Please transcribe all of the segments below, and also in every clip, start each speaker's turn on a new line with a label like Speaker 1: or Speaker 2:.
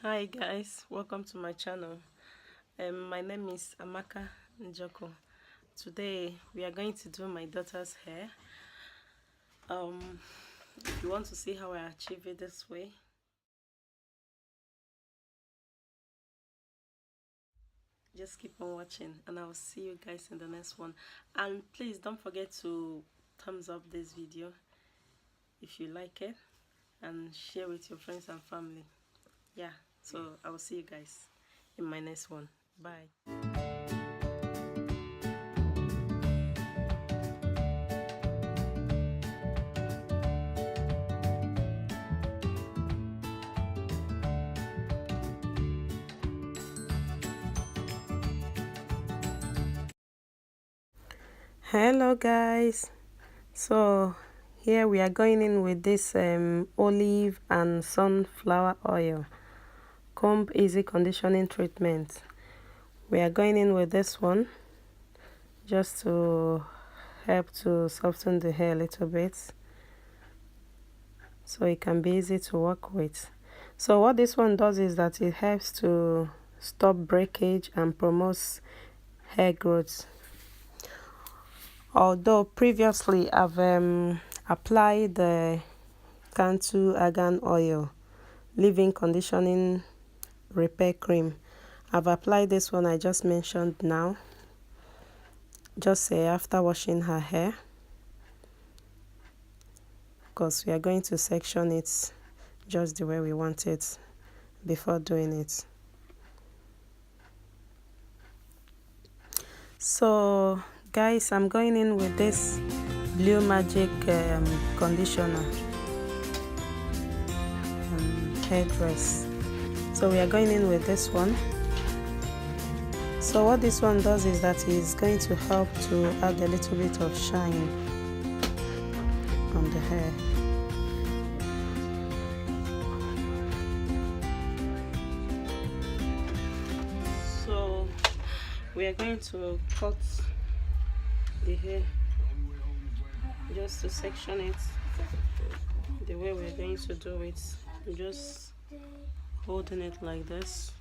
Speaker 1: Hi guys, welcome to my channel. My name is Amaka Njoku. Today we are going to do my daughter's hair. If you want to see how I achieve it this way, just keep on watching and I'll see you guys in the next one. And please don't forget to thumbs up this video if you like it and share with your friends and family. Yeah, so I will see you guys in my next one. Bye. Hello guys, so here we are going in with this olive and sunflower oil comb easy conditioning treatment. We are going in with this one just to help to soften the hair a little bit so it can be easy to work with. So what this one does is that it helps to stop breakage and promotes hair growth. Although previously I've applied the Cantu Argan Oil leave-in conditioning repair cream. I've applied this one I just mentioned now, just say after washing her hair, because we are going to section it just the way we want it before doing it. So guys, I'm going in with this Blue Magic conditioner hairdress. So we are going in with this one. So what this one does is that it's going to help to add a little bit of shine on the hair. So we are going to cut the hair just to section it the way we're going to do it. Just holding it like this.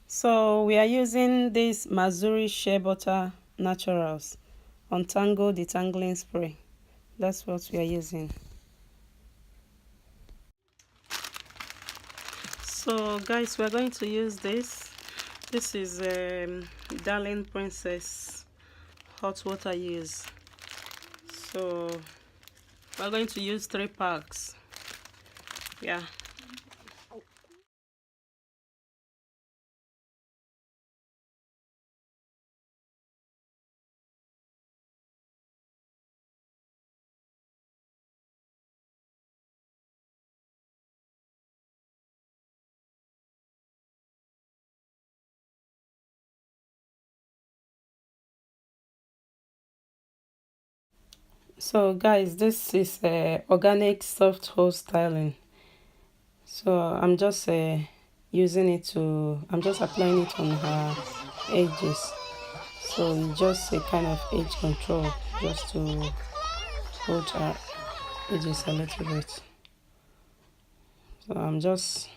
Speaker 1: So we are using this Mazuri Shea Butter Naturals Untangle Detangling Spray. That's what we are using. So guys, we are going to use this. This is Darling Princess hot water use. So we're going to use 3 packs. Yeah. So guys, this is organic soft hose styling. So I'm just using it to, I'm just applying it on her edges. So just a kind of edge control, just to hold her edges a little bit. So I'm just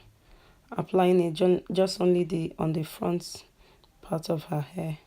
Speaker 1: applying it just only on the front part of her hair.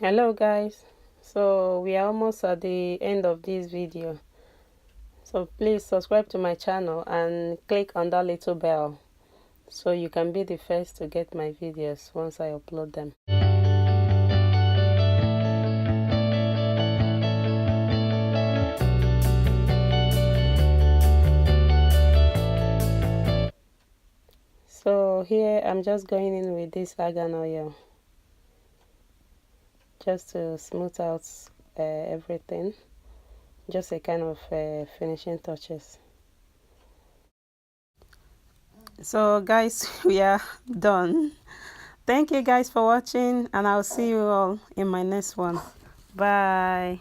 Speaker 1: Hello guys, so we are almost at the end of this video, so please subscribe to my channel and click on that little bell so you can be the first to get my videos once I upload them. So here I'm just going in with this argan oil just to smooth out everything, just a kind of finishing touches. So guys, we are done. Thank you guys for watching, and I'll see you all in my next one. Bye.